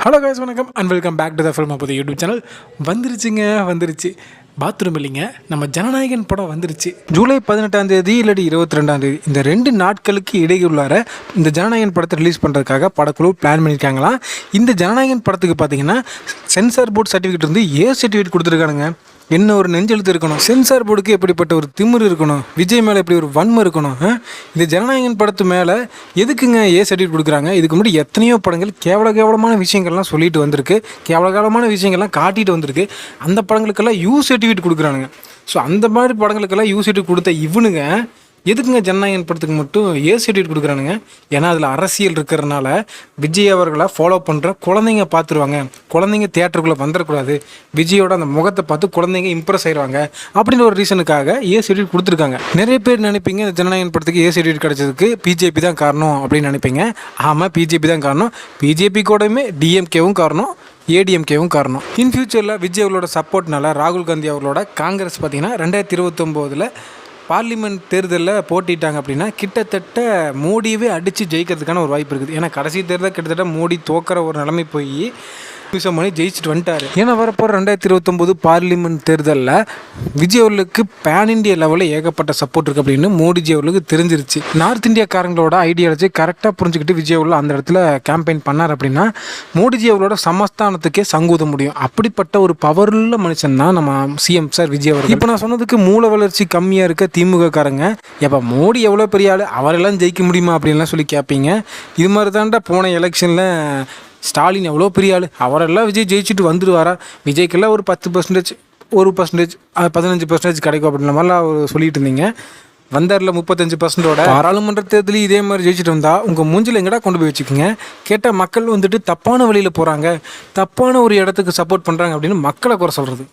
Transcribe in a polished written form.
Hello guys, வணக்கம் and welcome back to the film அப்போது YouTube channel. வந்துருச்சு bathroom இல்லைங்க, நம்ம ஜனநாயகன் படம் வந்துருச்சு. ஜூலை 18 இல்லாட்டி 22 இந்த 2 நாட்களுக்கு இடையுள்ளார இந்த ஜனநாயகன் படத்தை ரிலீஸ் பண்ணுறதுக்காக படக்குழு பிளான் பண்ணியிருக்காங்களாம். இந்த ஜனநாயகன் படத்துக்கு பார்த்தீங்கன்னா சென்சார் போர்டு சர்டிஃபிகேட் வந்து சர்டிஃபிகேட் கொடுத்துருக்கானுங்க. என்ன ஒரு நெஞ்செழுத்து இருக்கணும், சென்சார் போர்டுக்கு எப்படிப்பட்ட ஒரு திமிரு இருக்கணும், விஜய் மேலே எப்படி ஒரு வன்மை இருக்கணும். இந்த ஜனநாயகன் படத்து மேலே எதுக்குங்க சர்டிஃபிகேட் கொடுக்குறாங்க? இதுக்கு முன்னாடி எத்தனையோ படங்கள் கேவலமான விஷயங்கள்லாம் சொல்லிட்டு வந்திருக்கு, கேவலமான விஷயங்கள்லாம் காட்டிட்டு வந்திருக்கு. அந்த படங்களுக்கெல்லாம் சர்டிஃபிகேட் கொடுக்குறானுங்க. ஸோ அந்த மாதிரி படங்களுக்கெல்லாம் சர்டிஃபிகேட் கொடுத்த இவனுங்க எதுக்குங்க ஜனநாயகன் படத்துக்கு மட்டும் சர்டிஃபிகேட் கொடுக்குறானுங்க? ஏன்னா அதில் அரசியல் இருக்கிறதுனால விஜய் அவர்களை ஃபாலோ பண்ணுற குழந்தைங்க பார்த்துருவாங்க, குழந்தைங்க தியேட்டருக்குள்ளே வந்துடக்கூடாது, விஜயோட அந்த முகத்தை பார்த்து குழந்தைங்க இம்ப்ரெஸ் ஆயிடுவாங்க அப்படின்ற ஒரு ரீசனுக்காக சர்டிஃபிகேட் கொடுத்துருக்காங்க. நிறைய பேர் நினைப்பீங்க இந்த ஜனநாயகன் படத்துக்கு சர்டிஃபிகேட் கிடைச்சதுக்கு பிஜேபி தான் காரணம் அப்படின்னு நினைப்பீங்க. ஆமாம், பிஜேபி தான் காரணம். பிஜேபி கூடயுமே டிஎம்கேவும் காரணம், ஏடிஎம்கேவும் காரணம். இன் ஃபியூச்சரில் விஜய் அவர்களோட சப்போர்ட்னால ராகுல் காந்தி அவர்களோட காங்கிரஸ் பார்த்திங்கன்னா 2029 பார்லிமெண்ட் தேர்தலில் போட்டிட்டாங்க அப்படின்னா கிட்டத்தட்ட மோடியவே அடித்து ஜெயிக்கிறதுக்கான ஒரு வாய்ப்பு இருக்குது. ஏன்னா கடைசி தேர்தல் கிட்டத்தட்ட மோடி தோக்கிற ஒரு நிலைமை போய் பண்ணி ஜெயிச்சுட்டு வந்துட்டார். ஏன்னா வரப்போகிற 2029 பார்லிமெண்ட் தேர்தலில் விஜய் அவர்களுக்கு பேன் இண்டியா லெவலில் ஏகப்பட்ட சப்போர்ட் இருக்குது அப்படின்னு மோடிஜி அவர்களுக்கு தெரிஞ்சிருச்சு. நார்த் இந்தியாக்காரங்களோட ஐடியாலஜி கரெக்டாக புரிஞ்சுக்கிட்டு விஜய் அவர்கள் அந்த இடத்துல கேம்பெயின் பண்ணார் அப்படின்னா மோடிஜி அவர்களோட சமஸ்தானத்துக்கே சங்கூத முடியும். அப்படிப்பட்ட ஒரு பவருள்ள மனுஷன் தான் நம்ம சிஎம் சார் விஜய் அவர்கள். இப்போ நான் சொன்னதுக்கு மூல வளர்ச்சி கம்மியாக இருக்க திமுக காரங்க எப்போ மோடி எவ்வளோ பெரிய ஆள், அவரெல்லாம் ஜெயிக்க முடியுமா அப்படின்லாம் சொல்லி கேட்பீங்க. இது மாதிரி தாண்டா போன எலெக்ஷனில் ஸ்டாலின் எவ்வளோ பெரிய ஆள், அவரெல்லாம் விஜய் ஜெயிச்சுட்டு வந்துடுவாரா, விஜய்க்கெல்லாம் ஒரு 10%, 1%, 15% கிடைக்கும் அப்படின்ற மாதிரிலாம் அவர் சொல்லிட்டு இருந்தீங்க. வந்தாரில் 35%ஓட பாராளுமன்ற தேர்தலில் இதே மாதிரி ஜெயிச்சுட்டு வந்தால் உங்கள் மூஞ்சில் எங்கடா கொண்டு போய் வச்சுக்கோங்க. கேட்டால் மக்கள் வந்துட்டு தப்பான வழியில் போகிறாங்க, தப்பான ஒரு இடத்துக்கு சப்போர்ட் பண்ணுறாங்க அப்படின்னு மக்களை குறை சொல்கிறது.